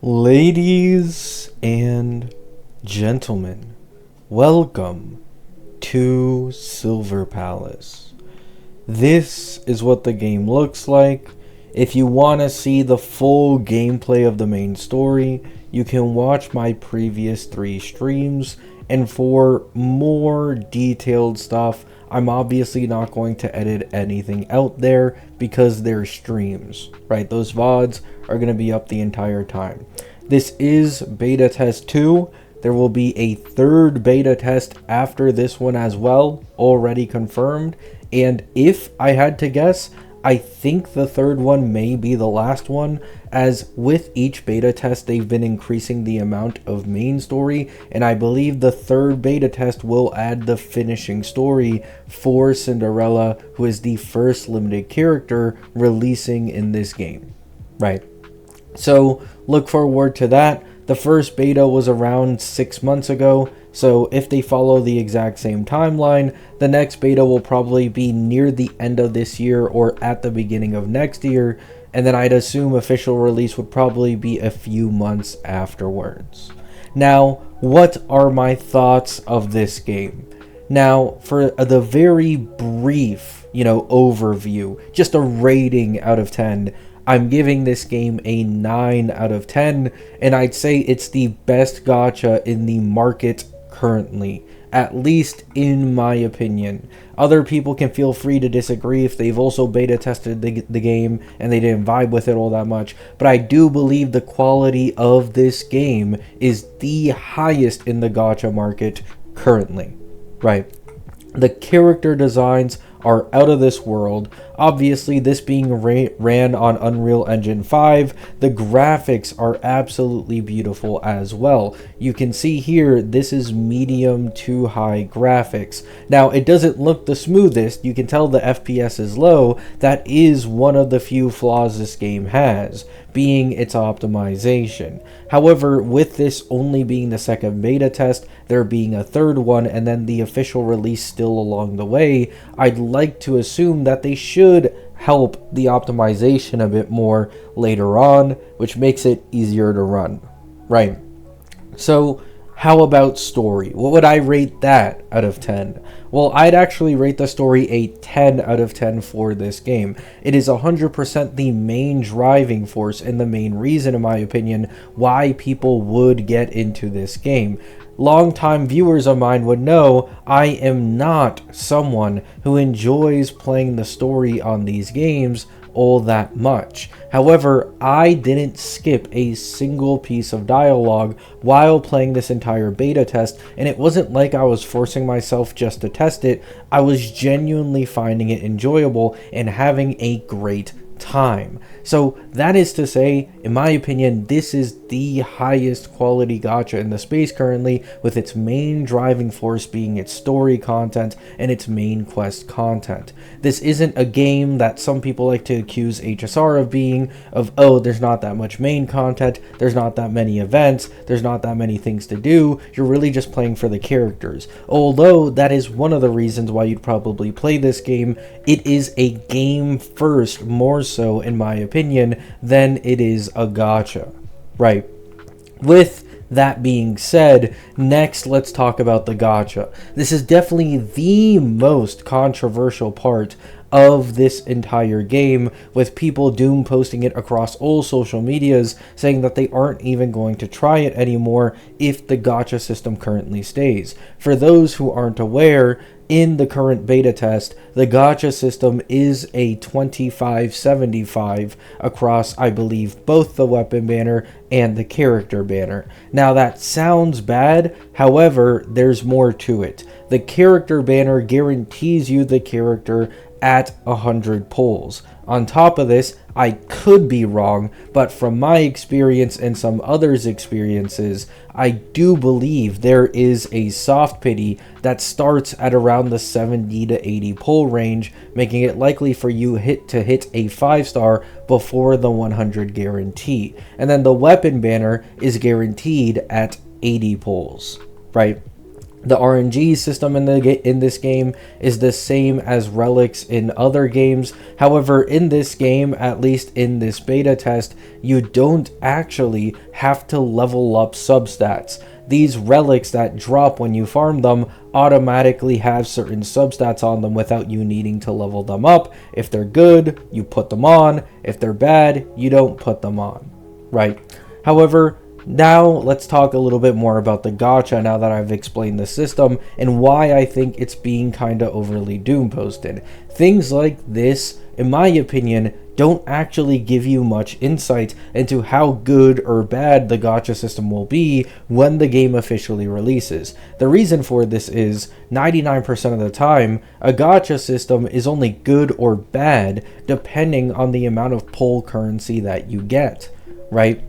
Ladies and gentlemen, welcome to Silver Palace. This is what the game looks like. If you want to see the full gameplay of the main story, you can watch my previous 3 streams, and for more detailed stuff, I'm obviously not going to edit anything out there because they're streams, right? Those VODs are going to be up the entire time. This is beta test 2. There will be a third beta test after this one as well, already confirmed. And if I had to guess, I think the third one may be the last one, as with each beta test they've been increasing the amount of main story, and I believe the third beta test will add the finishing story for Cinderella, who is the first limited character releasing in this game, right? So look forward to that. The first beta was around 6 months ago, so if they follow the exact same timeline, the next beta will probably be near the end of this year or at the beginning of next year, and then I'd assume official release would probably be a few months afterwards. Now, what are my thoughts of this game? Now, for the very brief, overview, just a rating out of 10, I'm giving this game a 9 out of 10, and I'd say it's the best gacha in the market currently, at least in my opinion. Other people can feel free to disagree if they've also beta tested the game and they didn't vibe with it all that much, but I do believe the quality of this game is the highest in the gacha market currently, right? The character designs are out of this world. Obviously, this being ran on Unreal Engine 5, the graphics are absolutely beautiful as well. You can see here, this is medium to high graphics. Now, it doesn't look the smoothest. You can tell the FPS is low. That is one of the few flaws this game has, being its optimization. However, with this only being the second beta test, there being a third one, and then the official release still along the way, I'd like to assume that they should help the optimization a bit more later on, which makes it easier to run, right? So how about story? What would I rate that out of 10? Well, I'd actually rate the story a 10 out of 10 for this game. It is 100% the main driving force and the main reason, in my opinion, why people would get into this game. Longtime viewers of mine would know I am not someone who enjoys playing the story on these games all that much. However, I didn't skip a single piece of dialogue while playing this entire beta test, and it wasn't like I was forcing myself just to test it. I was genuinely finding it enjoyable and having a great time. So that is to say, in my opinion, this is the highest quality gacha in the space currently, with its main driving force being its story content and its main quest content. This isn't a game that some people like to accuse HSR of being, oh, there's not that much main content, there's not that many events, there's not that many things to do, you're really just playing for the characters. Although that is one of the reasons why you'd probably play this game, it is a game first, more so in my opinion, than it is a gacha, right? With that being said, next let's talk about the gacha. This is definitely the most controversial part of this entire game, with people doom posting it across all social medias, saying that they aren't even going to try it anymore if the gacha system currently stays. For those who aren't aware, in the current beta test, the gacha system is a 25-75 across, I believe, both the weapon banner and the character banner. Now that sounds bad, however, there's more to it. The character banner guarantees you the character at 100 pulls. On top of this, I could be wrong, but from my experience and some others' experiences, I do believe there is a soft pity that starts at around the 70 to 80 pull range, making it likely for you to hit a 5-star before the 100 guarantee. And then the weapon banner is guaranteed at 80 pulls, right? The RNG system in this game is the same as relics in other games. However, in this game, at least in this beta test, you don't actually have to level up substats. These relics that drop when you farm them automatically have certain substats on them without you needing to level them up. If they're good, you put them on. If they're bad, you don't put them on, right? However, now let's talk a little bit more about the gacha now that I've explained the system and why I think it's being kind of overly doom posted. Things like this, in my opinion, don't actually give you much insight into how good or bad the gacha system will be when the game officially releases. The reason for this is 99% of the time, a gacha system is only good or bad depending on the amount of pull currency that you get, right?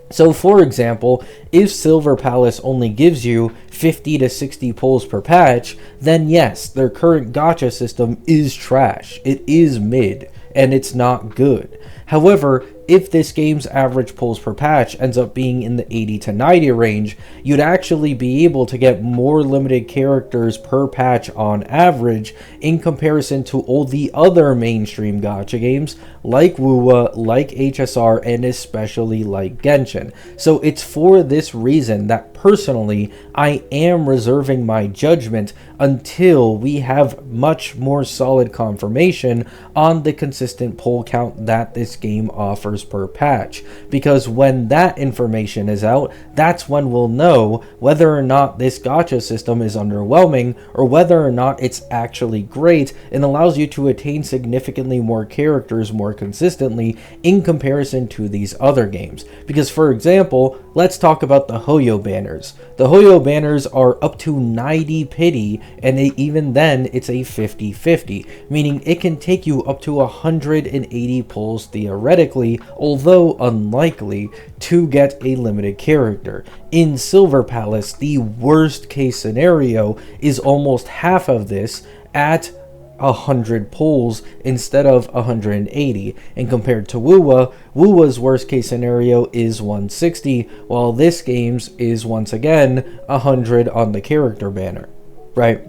So for example, if Silver Palace only gives you 50 to 60 pulls per patch, then yes, their current gacha system is trash. It is mid, and it's not good. However, if this game's average pulls per patch ends up being in the 80 to 90 range, you'd actually be able to get more limited characters per patch on average in comparison to all the other mainstream gacha games like WoWa, like HSR, and especially like Genshin. So it's for this reason that personally I am reserving my judgment until we have much more solid confirmation on the consistent pull count that this game offers per patch, because when that information is out, that's when we'll know whether or not this gacha system is underwhelming or whether or not it's actually great and allows you to attain significantly more characters more consistently in comparison to these other games. Because for example, let's talk about the Hoyo banners. The Hoyo banners are up to 90 pity, and even then it's a 50-50, meaning it can take you up to 180 pulls theoretically, although unlikely, to get a limited character. In Silver Palace, the worst case scenario is almost half of this at 100 pulls instead of 180, and compared to WoWa's worst case scenario is 160, while this game's is once again 100 on the character banner, right?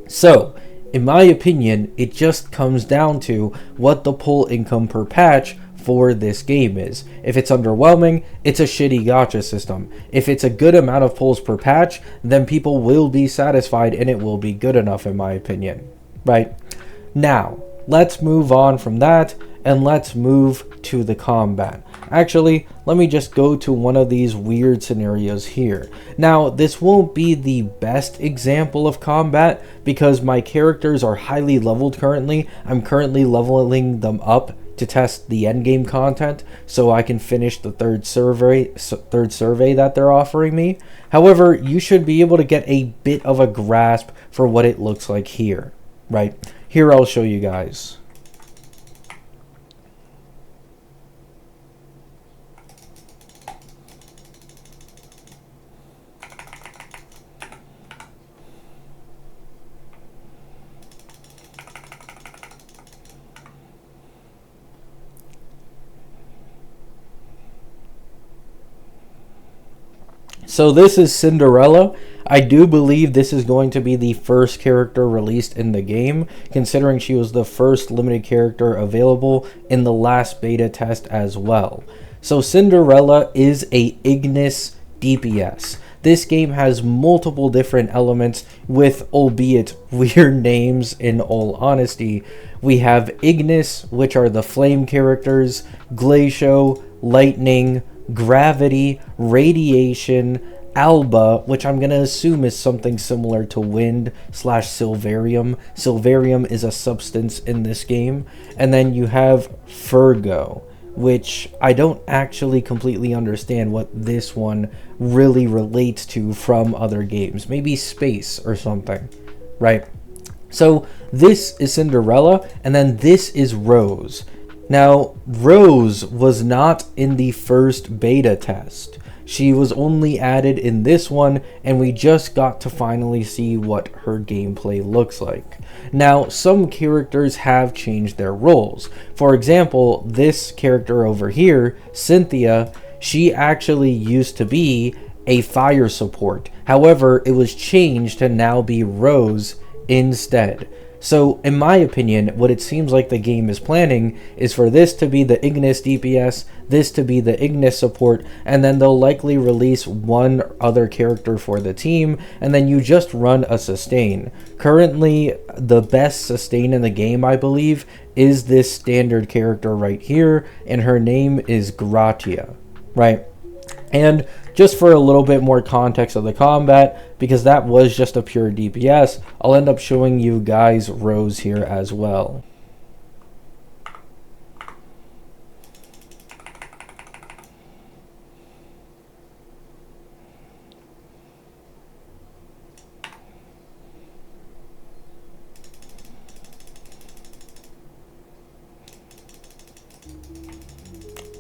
So in my opinion, it just comes down to what the pull income per patch for this game is. If it's underwhelming, it's a shitty gacha system. If it's a good amount of pulls per patch, then people will be satisfied and it will be good enough in my opinion, right? Now, let's move on from that and let's move to the combat. Actually, let me just go to one of these weird scenarios here. Now, this won't be the best example of combat because my characters are highly leveled currently. I'm currently leveling them up to test the endgame content so I can finish the third survey that they're offering me. However, you should be able to get a bit of a grasp for what it looks like here, right? Here I'll show you guys. So this is Cinderella. I do believe this is going to be the first character released in the game, considering she was the first limited character available in the last beta test as well. So Cinderella is a Ignis DPS. This game has multiple different elements with albeit weird names in all honesty. We have Ignis, which are the flame characters, Glacio, lightning, gravity, radiation, Alba, which I'm going to assume is something similar to wind / silvarium. Silvarium is a substance in this game. And then you have Fergo, which I don't actually completely understand what this one really relates to from other games. Maybe space or something, right? So this is Cinderella, and then this is Rose. Now, Rose was not in the first beta test. She was only added in this one, and we just got to finally see what her gameplay looks like. Now, some characters have changed their roles. For example, this character over here, Cynthia, she actually used to be a fire support. However, it was changed to now be Rose instead. So, in my opinion, what it seems like the game is planning is for this to be the Ignis DPS, this to be the Ignis support, and then they'll likely release one other character for the team, and then you just run a sustain. Currently, the best sustain in the game, I believe, is this standard character right here, and her name is Gratia, right? And just for a little bit more context of the combat, because that was just a pure DPS, I'll end up showing you guys Rose here as well.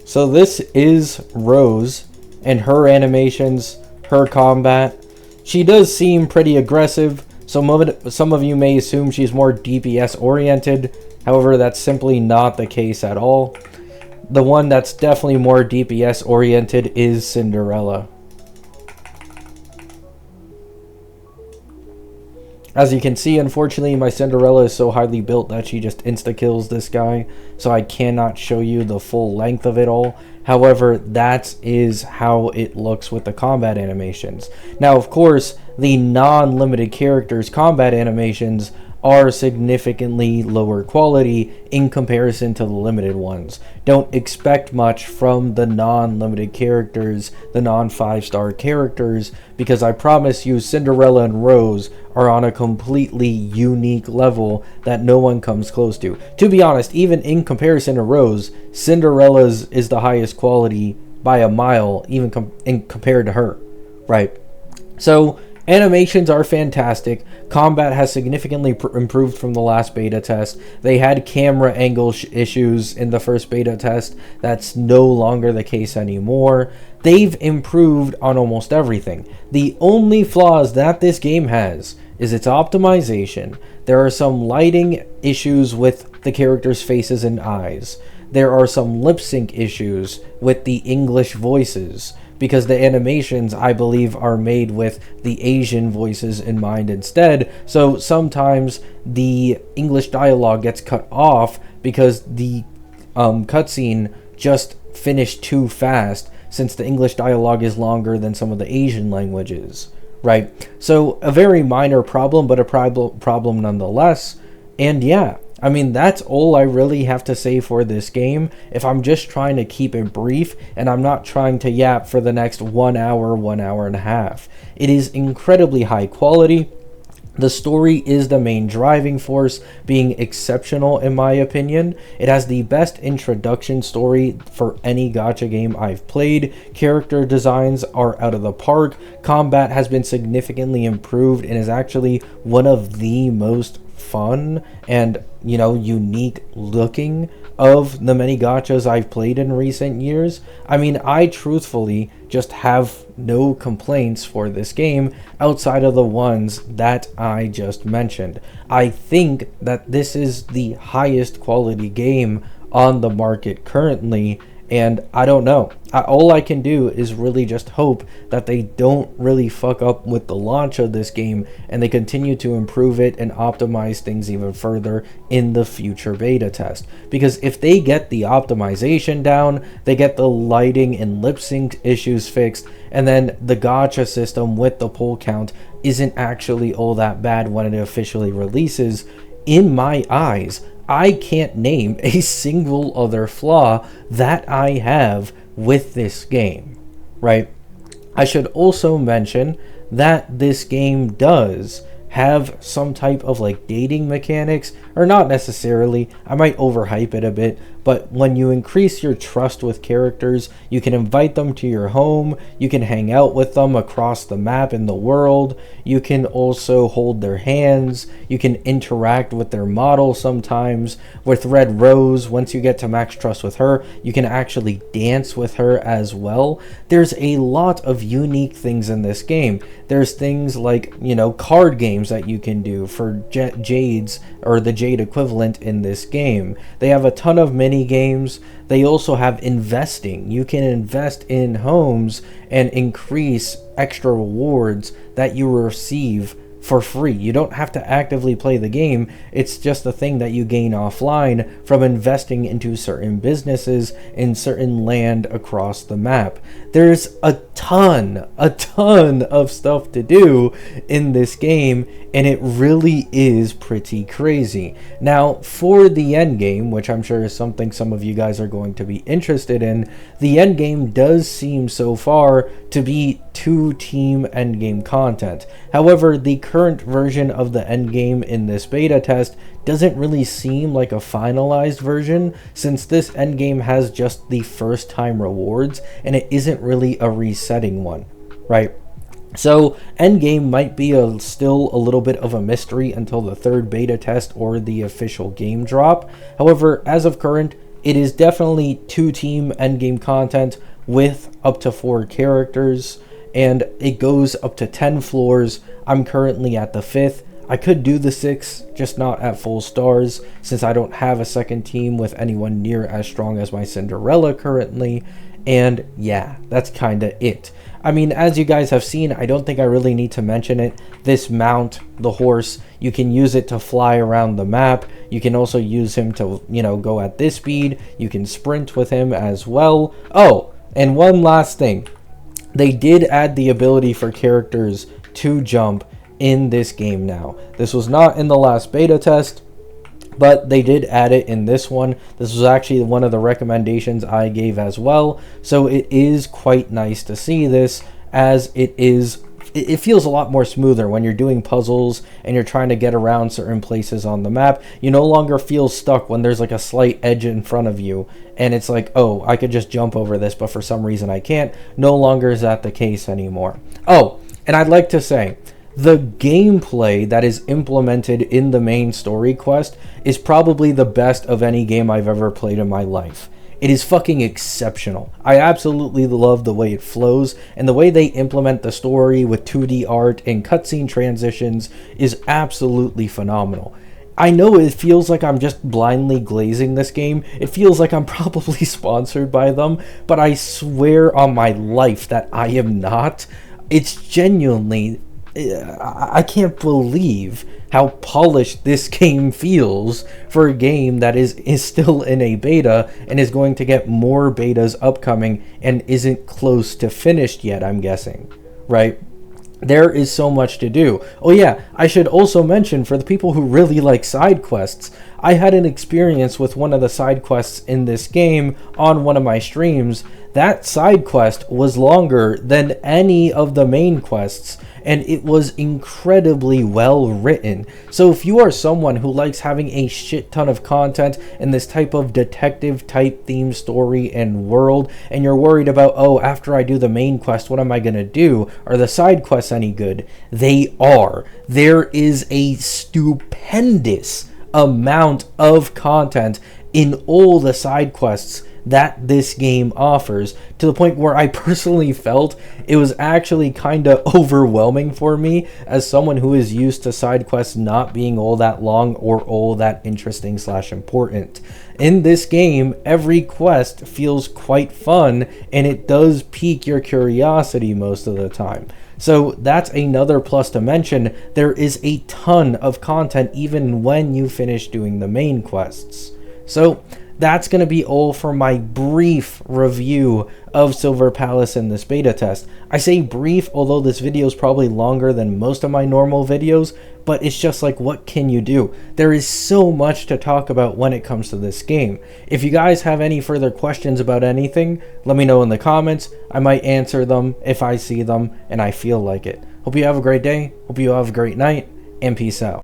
So this is Rose, and her animations, her combat. She does seem pretty aggressive. Some of you may assume she's more DPS oriented. However, that's simply not the case at all. The one that's definitely more DPS oriented is Cinderella. As you can see, unfortunately, my Cinderella is so highly built that she just insta-kills this guy, so I cannot show you the full length of it all. However, that is how it looks with the combat animations. Now, of course, the non-limited characters' combat animations are significantly lower quality in comparison to the limited ones. Don't expect much from the non-limited characters, the non-5-star characters, because I promise you Cinderella and Rose are on a completely unique level that no one comes close to. To be honest, even in comparison to Rose, Cinderella's is the highest quality by a mile, even compared to her, right? So, animations are fantastic. Combat has significantly improved from the last beta test. They had camera angle issues in the first beta test. That's no longer the case anymore. They've improved on almost everything. The only flaws that this game has is its optimization. There are some lighting issues with the characters' faces and eyes. There are some lip sync issues with the English voices, because the animations, I believe, are made with the Asian voices in mind instead. So sometimes the English dialogue gets cut off because the cutscene just finished too fast, since the English dialogue is longer than some of the Asian languages, right? So a very minor problem, but a problem nonetheless. And yeah, I mean, that's all I really have to say for this game. If I'm just trying to keep it brief and I'm not trying to yap for the next 1 hour, 1 hour and a half. It is incredibly high quality. The story is the main driving force, being exceptional in my opinion. It has the best introduction story for any gacha game I've played. Character designs are out of the park. Combat has been significantly improved and is actually one of the most fun and, you know, unique looking of the many gachas I've played in recent years. I mean, I truthfully just have no complaints for this game outside of the ones that I just mentioned. I think that this is the highest quality game on the market currently, and I don't know. All I can do is really just hope that they don't really fuck up with the launch of this game and they continue to improve it and optimize things even further in the future beta test. Because if they get the optimization down, they get the lighting and lip sync issues fixed, and then the gacha system with the pull count isn't actually all that bad when it officially releases, in my eyes, I can't name a single other flaw that I have with this game, right? I should also mention that this game does have some type of like dating mechanics, or not necessarily. I might overhype it a bit, but when you increase your trust with characters, you can invite them to your home, you can hang out with them across the map in the world, you can also hold their hands, you can interact with their model sometimes. With Red Rose, once you get to max trust with her, you can actually dance with her as well. There's a lot of unique things in this game. There's things like, you know, card games games that you can do for Jades, or the Jade equivalent in this game. They have a ton of mini games. They also have investing. You can invest in homes and increase extra rewards that you receive for free. You don't have to actively play the game. It's just a thing that you gain offline from investing into certain businesses in certain land across the map. There's a ton of stuff to do in this game, and it really is pretty crazy. Now, for the end game, which I'm sure is something some of you guys are going to be interested in, the end game does seem so far to be 2-team endgame content. However, the current version of the endgame in this beta test doesn't really seem like a finalized version, since this endgame has just the first time rewards and it isn't really a resetting one, right? So endgame might be still a little bit of a mystery until the third beta test or the official game drop. However, as of current, it is definitely 2-team endgame content with up to 4 characters, and it goes up to 10 floors. I'm currently at the 5th. I could do the 6th, just not at full stars, since I don't have a second team with anyone near as strong as my Cinderella currently. And yeah, that's kinda it. I mean, as you guys have seen, I don't think I really need to mention it. This mount, the horse, you can use it to fly around the map. You can also use him to, go at this speed. You can sprint with him as well. Oh, and one last thing. They did add the ability for characters to jump in this game now. This was not in the last beta test, but they did add it in this one. This was actually one of the recommendations I gave as well. So it is quite nice to see this, as it feels a lot more smoother when you're doing puzzles and you're trying to get around certain places on the map. You no longer feel stuck when there's like a slight edge in front of you and it's like, oh, I could just jump over this, but for some reason I can't. No longer is that the case anymore. Oh, and I'd like to say, the gameplay that is implemented in the main story quest is probably the best of any game I've ever played in my life. It is fucking exceptional. I absolutely love the way it flows, and the way they implement the story with 2D art and cutscene transitions is absolutely phenomenal. I know it feels like I'm just blindly glazing this game. It feels like I'm probably sponsored by them, but I swear on my life that I am not. It's genuinely... I can't believe how polished this game feels for a game that is still in a beta and is going to get more betas upcoming and isn't close to finished yet, I'm guessing, right? There is so much to do. Oh yeah, I should also mention, for the people who really like side quests, I had an experience with one of the side quests in this game on one of my streams. That side quest was longer than any of the main quests, and it was incredibly well written. So if you are someone who likes having a shit ton of content in this type of detective type theme story and world, and you're worried about, oh, after I do the main quest, what am I gonna do? Are the side quests any good? They are. There is a stupendous amount of content in all the side quests that this game offers, to the point where I personally felt it was actually kind of overwhelming for me as someone who is used to side quests not being all that long or all that interesting / important. In this game, every quest feels quite fun, and it does pique your curiosity most of the time. So that's another plus to mention. There is a ton of content even when you finish doing the main quests. So that's going to be all for my brief review of Silver Palace in this beta test. I say brief, although this video is probably longer than most of my normal videos, but it's just like, what can you do? There is so much to talk about when it comes to this game. If you guys have any further questions about anything, let me know in the comments. I might answer them if I see them and I feel like it. Hope you have a great day, hope you have a great night, and peace out.